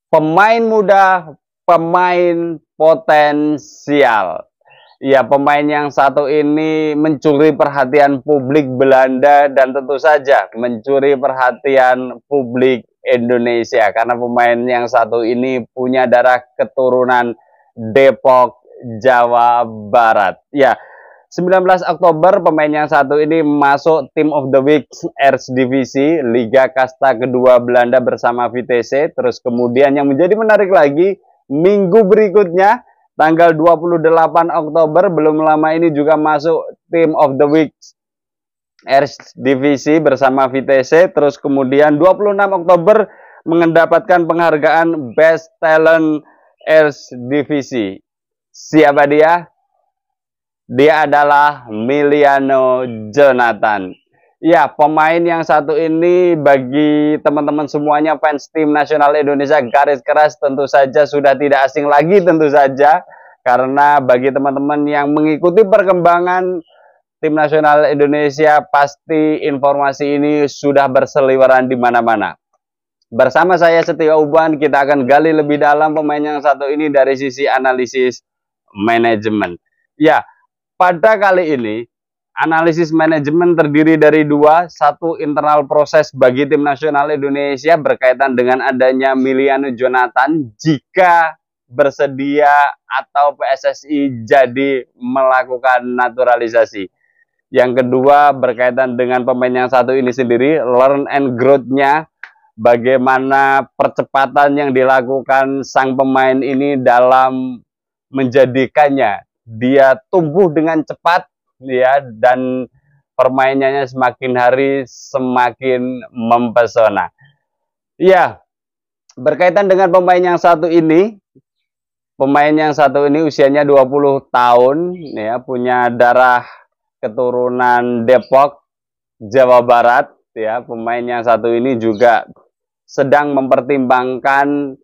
Pemain muda, pemain potensial. Ya, pemain yang satu ini mencuri perhatian publik Belanda dan tentu saja mencuri perhatian publik Indonesia karena pemain yang satu ini punya darah keturunan Depok, Jawa Barat. Ya, 19 Oktober pemain yang satu ini masuk Team of the Week Eerste Divisi Liga Kasta kedua Belanda bersama Vitesse. Terus kemudian yang menjadi menarik lagi, minggu berikutnya tanggal 28 Oktober belum lama ini juga masuk Team of the Week Eerste Divisi bersama Vitesse. Terus kemudian 26 Oktober mendapatkan penghargaan Best Talent Eerste Divisi. Siapa dia? Dia adalah Miliano Jonathan. Ya, pemain yang satu ini bagi teman-teman semuanya fans tim nasional Indonesia garis keras tentu saja sudah tidak asing lagi tentu saja. Karena bagi teman-teman yang mengikuti perkembangan tim nasional Indonesia pasti informasi ini sudah berseliweran di mana-mana. Bersama saya Setia Uban kita akan gali lebih dalam pemain yang satu ini dari sisi analisis manajemen. Ya, pada kali ini, analisis manajemen terdiri dari dua, satu internal proses bagi tim nasional Indonesia berkaitan dengan adanya Miliano Jonathan jika bersedia atau PSSI jadi melakukan naturalisasi. Yang kedua berkaitan dengan pemain yang satu ini sendiri, learn and growth-nya, bagaimana percepatan yang dilakukan sang pemain ini dalam menjadikannya dia tumbuh dengan cepat ya dan permainannya semakin hari semakin mempesona. Ya, berkaitan dengan pemain yang satu ini, usianya 20 tahun ya, punya darah keturunan Depok, Jawa Barat ya. Pemain yang satu ini juga sedang mempertimbangkan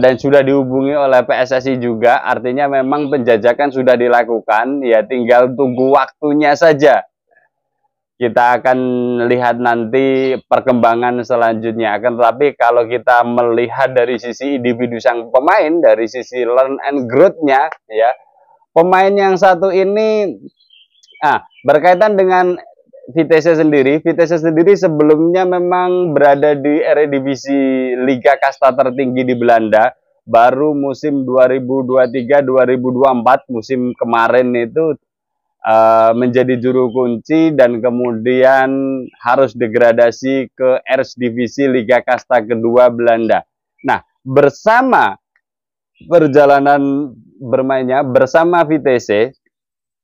dan sudah dihubungi oleh PSSI juga, artinya memang penjajakan sudah dilakukan, ya tinggal tunggu waktunya saja. Kita akan lihat nanti perkembangan selanjutnya. Akan tetapi kalau kita melihat dari sisi individu sang pemain, dari sisi learn and growth-nya, ya pemain yang satu ini berkaitan dengan Vitesse sendiri sebelumnya memang berada di Eredivisie Liga Kasta tertinggi di Belanda. Baru musim 2023-2024 musim kemarin itu menjadi juru kunci dan kemudian harus degradasi ke Eerste Divisi Liga Kasta kedua Belanda. Nah, bersama perjalanan bermainnya bersama Vitesse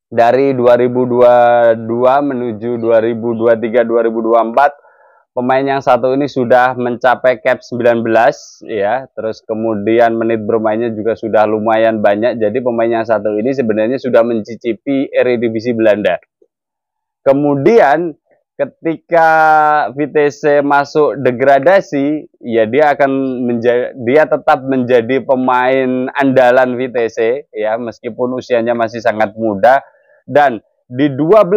dari 2022 menuju 2023-2024, pemain yang satu ini sudah mencapai cap 19 ya, terus kemudian menit bermainnya juga sudah lumayan banyak. Jadi pemain yang satu ini sebenarnya sudah mencicipi Eredivisie Belanda. Kemudian ketika Vitesse masuk degradasi, ya dia tetap menjadi pemain andalan Vitesse ya, meskipun usianya masih sangat muda. Dan di 12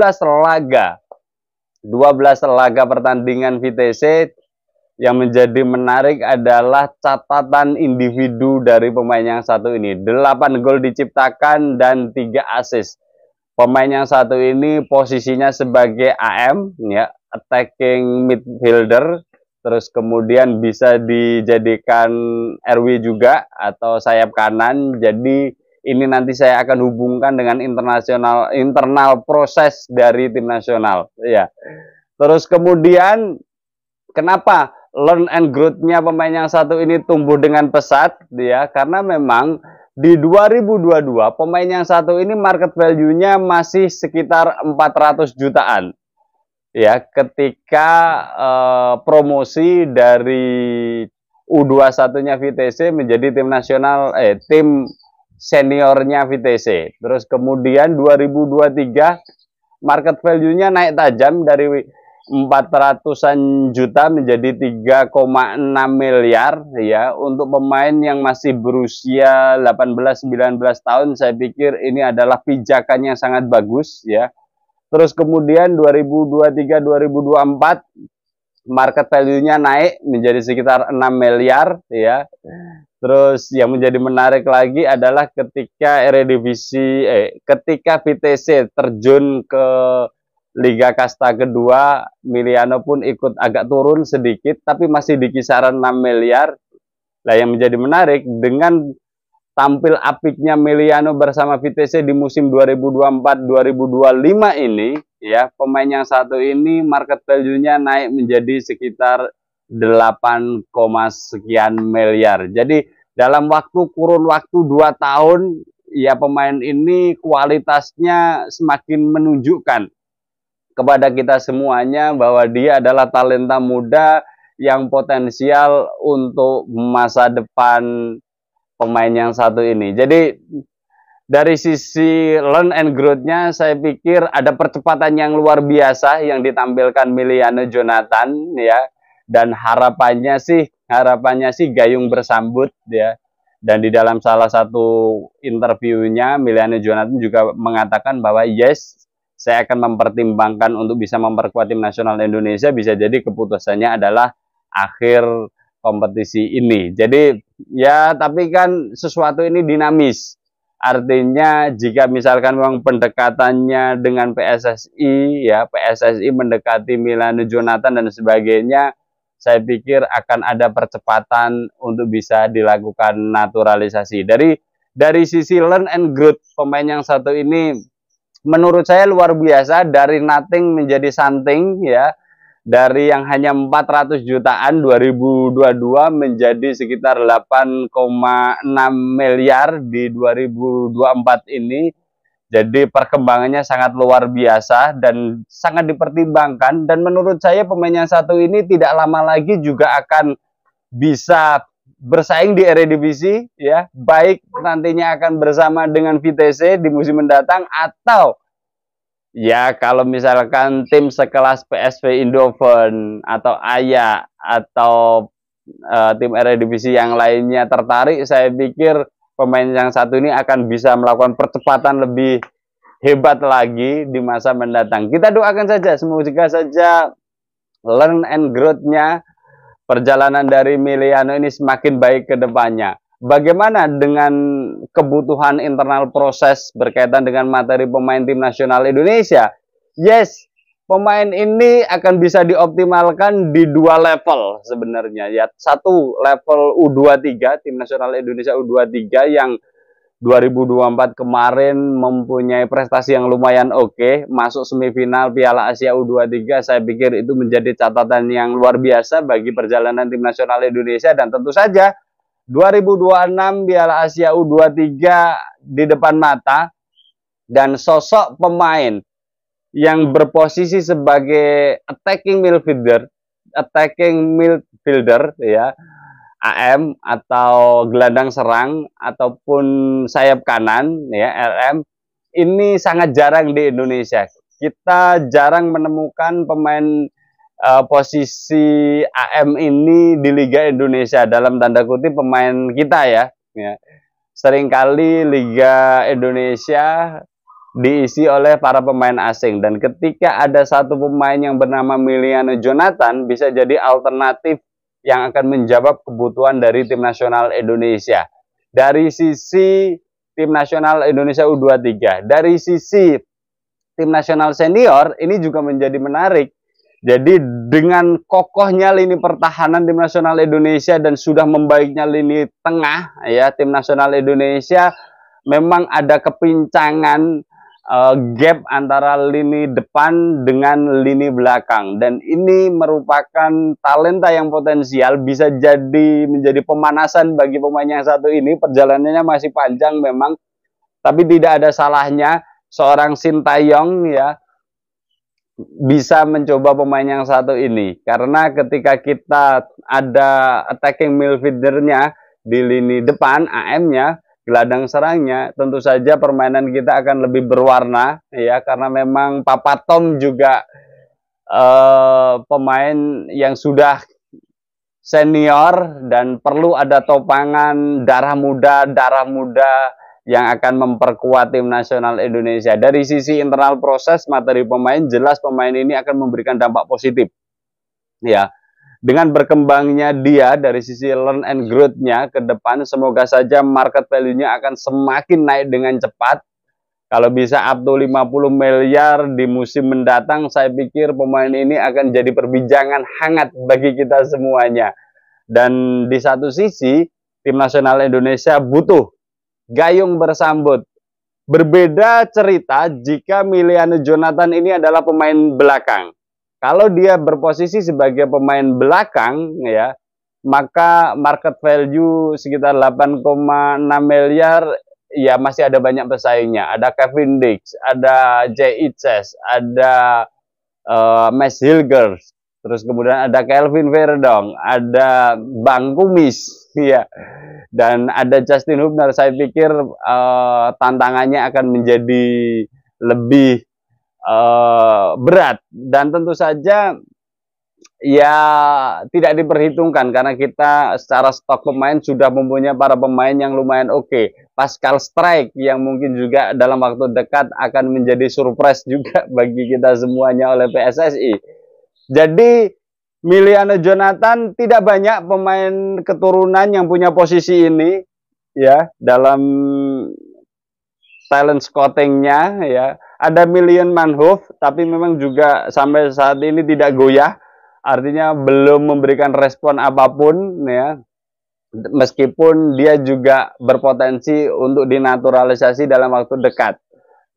laga pertandingan Vitesse yang menjadi menarik adalah catatan individu dari pemain yang satu ini. 8 gol diciptakan dan 3 assist. Pemain yang satu ini posisinya sebagai AM, ya, attacking midfielder, terus kemudian bisa dijadikan RW juga atau sayap kanan. Jadi ini nanti saya akan hubungkan dengan internal proses dari tim nasional ya. Terus kemudian kenapa learn and growth-nya pemain yang satu ini tumbuh dengan pesat ya, karena memang di 2022 pemain yang satu ini market value-nya masih sekitar 400 jutaan ya, ketika promosi dari U21-nya Vitesse menjadi tim nasional tim seniornya Vitesse. Terus kemudian 2023 market value-nya naik tajam dari 400-an juta menjadi 3,6 miliar ya. Untuk pemain yang masih berusia 18-19 tahun, saya pikir ini adalah pijakan yang sangat bagus ya. Terus kemudian 2023-2024 market value-nya naik menjadi sekitar 6 miliar ya. Terus yang menjadi menarik lagi adalah ketika ketika VTC terjun ke Liga Kasta kedua, Miliano pun ikut agak turun sedikit tapi masih di kisaran 6 miliar. Nah, yang menjadi menarik dengan tampil apiknya Miliano bersama VTC di musim 2024-2025 ini, ya, pemain yang satu ini market value-nya naik menjadi sekitar 8, sekian miliar. Jadi dalam kurun waktu 2 tahun, ya, pemain ini kualitasnya semakin menunjukkan kepada kita semuanya bahwa dia adalah talenta muda yang potensial untuk masa depan pemain yang satu ini. Jadi dari sisi learn and growth-nya saya pikir ada percepatan yang luar biasa yang ditampilkan Miliano Jonathan ya, dan harapannya sih gayung bersambut ya. Dan di dalam salah satu interviewnya Miliano Jonathan juga mengatakan bahwa yes, saya akan mempertimbangkan untuk bisa memperkuat tim nasional Indonesia, bisa jadi keputusannya adalah akhir kompetisi ini. Jadi ya, tapi kan sesuatu ini dinamis. Artinya jika misalkan memang pendekatannya dengan PSSI, ya, PSSI mendekati Miliano Jonathan dan sebagainya, saya pikir akan ada percepatan untuk bisa dilakukan naturalisasi. Dari sisi learn and growth, pemain yang satu ini menurut saya luar biasa, dari nothing menjadi something ya. Dari yang hanya 400 jutaan 2022 menjadi sekitar 8,6 miliar di 2024 ini. Jadi perkembangannya sangat luar biasa dan sangat dipertimbangkan, dan menurut saya pemain yang satu ini tidak lama lagi juga akan bisa bersaing di Eredivisie ya, baik nantinya akan bersama dengan VTC di musim mendatang, atau ya kalau misalkan tim sekelas PSV Eindhoven atau Ajax atau tim Eredivisie yang lainnya tertarik, saya pikir pemain yang satu ini akan bisa melakukan percepatan lebih hebat lagi di masa mendatang. Kita doakan saja, semoga saja learn and growth-nya, perjalanan dari Miliano ini semakin baik ke depannya. Bagaimana dengan kebutuhan internal proses berkaitan dengan materi pemain tim nasional Indonesia? Yes, pemain ini akan bisa dioptimalkan di 2 level sebenarnya. Ya, satu level U23, tim nasional Indonesia U23 yang 2024 kemarin mempunyai prestasi yang lumayan oke, masuk semifinal Piala Asia U23. Saya pikir itu menjadi catatan yang luar biasa bagi perjalanan tim nasional Indonesia, dan tentu saja 2026 Piala Asia U23 di depan mata, dan sosok pemain yang berposisi sebagai attacking midfielder ya, AM atau gelandang serang ataupun sayap kanan ya, RM, ini sangat jarang di Indonesia. Kita jarang menemukan pemain posisi AM ini di Liga Indonesia, dalam tanda kutip pemain kita ya. Seringkali Liga Indonesia diisi oleh para pemain asing, dan ketika ada satu pemain yang bernama Miliano Jonathan bisa jadi alternatif yang akan menjawab kebutuhan dari tim nasional Indonesia. Dari sisi tim nasional Indonesia U23, dari sisi tim nasional senior ini juga menjadi menarik. Jadi dengan kokohnya lini pertahanan tim nasional Indonesia dan sudah membaiknya lini tengah ya, tim nasional Indonesia memang ada kepincangan gap antara lini depan dengan lini belakang, dan ini merupakan talenta yang potensial, bisa jadi menjadi pemanasan bagi pemain yang satu ini. Perjalanannya masih panjang memang, tapi tidak ada salahnya seorang Sintayong ya bisa mencoba pemain yang satu ini, karena ketika kita ada attacking midfieldernya di lini depan, AM-nya, gelandang serangnya, tentu saja permainan kita akan lebih berwarna ya, karena memang Papa Tom juga pemain yang sudah senior dan perlu ada topangan darah muda yang akan memperkuat tim nasional Indonesia. Dari sisi internal proses materi pemain, jelas pemain ini akan memberikan dampak positif Ya, dengan berkembangnya dia dari sisi learn and growth-nya ke depan, semoga saja market value-nya akan semakin naik dengan cepat. Kalau bisa up to 50 miliar di musim mendatang, saya pikir pemain ini akan jadi perbincangan hangat bagi kita semuanya. Dan di satu sisi, tim nasional Indonesia butuh gayung bersambut. Berbeda cerita jika Miliano Jonathan ini adalah pemain belakang. Kalau dia berposisi sebagai pemain belakang, ya, maka market value sekitar 8,6 miliar, ya masih ada banyak pesaingnya. Ada Kevin Dix, ada Jay Itzes, ada Max Hilgers, terus kemudian ada Kelvin Verdong, ada Bang Kumis, ya, dan ada Justin Hubner. Saya pikir tantangannya akan menjadi lebih berat, dan tentu saja ya tidak diperhitungkan karena kita secara stok pemain sudah mempunyai para pemain yang lumayan oke. Pascal Strike yang mungkin juga dalam waktu dekat akan menjadi surprise juga bagi kita semuanya oleh PSSI. Jadi Miliano Jonathan tidak banyak pemain keturunan yang punya posisi ini ya dalam talent scoutingnya ya. Ada Milian Manhoef tapi memang juga sampai saat ini tidak goyah. Artinya belum memberikan respon apapun ya, meskipun dia juga berpotensi untuk dinaturalisasi dalam waktu dekat.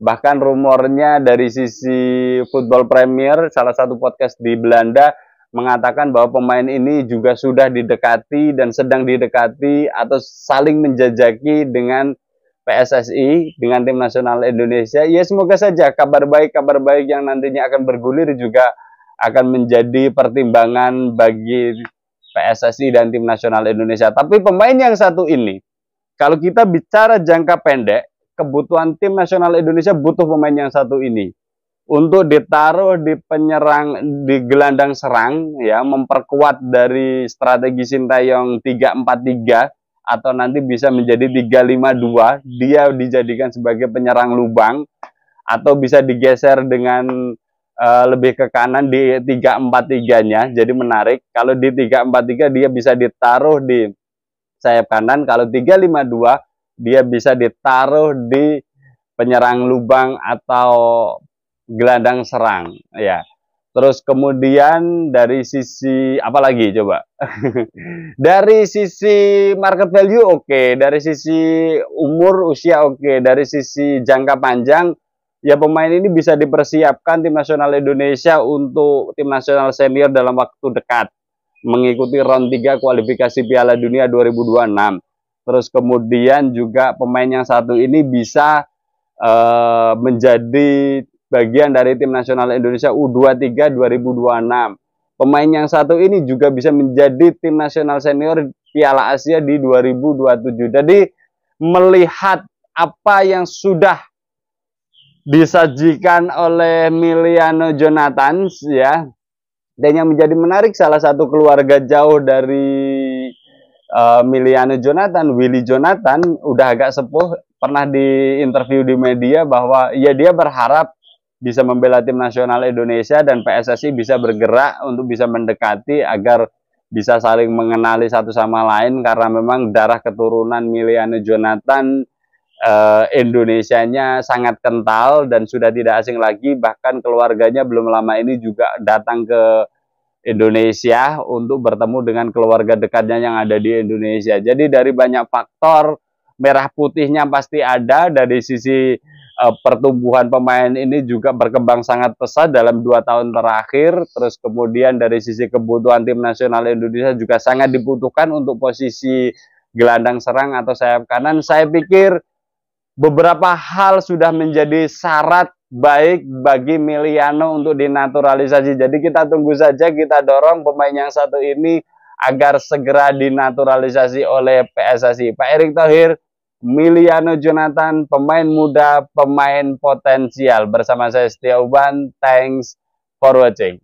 Bahkan rumornya dari sisi Football Premier, salah satu podcast di Belanda, mengatakan bahwa pemain ini juga sudah didekati dan sedang didekati atau saling menjajaki dengan PSSI, dengan tim nasional Indonesia. Ya semoga saja kabar baik yang nantinya akan bergulir juga akan menjadi pertimbangan bagi PSSI dan tim nasional Indonesia. Tapi pemain yang satu ini, kalau kita bicara jangka pendek, kebutuhan tim nasional Indonesia butuh pemain yang satu ini untuk ditaruh di penyerang, di gelandang serang, ya, memperkuat dari strategi Sintayong 3-4-3 atau nanti bisa menjadi 3-5-2. Dia dijadikan sebagai penyerang lubang atau bisa digeser dengan lebih ke kanan di 3-4-3-nya. Jadi menarik, kalau di 3-4-3 dia bisa ditaruh di sayap kanan, kalau 3-5-2 dia bisa ditaruh di penyerang lubang atau gelandang serang ya. Terus kemudian dari sisi apa lagi coba? Dari sisi market value oke, dari sisi umur usia oke, dari sisi jangka panjang ya pemain ini bisa dipersiapkan tim nasional Indonesia untuk tim nasional senior dalam waktu dekat, mengikuti round 3 kualifikasi Piala Dunia 2026. Terus kemudian juga pemain yang satu ini bisa menjadi bagian dari tim nasional Indonesia U23 2026. Pemain yang satu ini juga bisa menjadi tim nasional senior Piala Asia di 2027. Jadi melihat apa yang sudah disajikan oleh Miliano Jonathan ya, dan yang menjadi menarik salah satu keluarga jauh dari Miliano Jonathan, Willy Jonathan, udah agak sepuh, pernah diinterview di media bahwa ya dia berharap bisa membela tim nasional Indonesia dan PSSI bisa bergerak untuk bisa mendekati agar bisa saling mengenali satu sama lain, karena memang darah keturunan Miliano Jonathan Indonesianya sangat kental dan sudah tidak asing lagi. Bahkan keluarganya belum lama ini juga datang ke Indonesia untuk bertemu dengan keluarga dekatnya yang ada di Indonesia. Jadi dari banyak faktor, merah putihnya pasti ada. Dari sisi pertumbuhan pemain ini juga berkembang sangat pesat dalam 2 tahun terakhir. Terus kemudian dari sisi kebutuhan tim nasional Indonesia juga sangat dibutuhkan untuk posisi gelandang serang atau sayap kanan. Saya pikir beberapa hal sudah menjadi syarat baik bagi Miliano untuk dinaturalisasi. Jadi kita tunggu saja, kita dorong pemain yang satu ini agar segera dinaturalisasi oleh PSSI. Pak Erick Thohir, Miliano Jonathan, pemain muda, pemain potensial. Bersama saya Setia Uban, thanks for watching.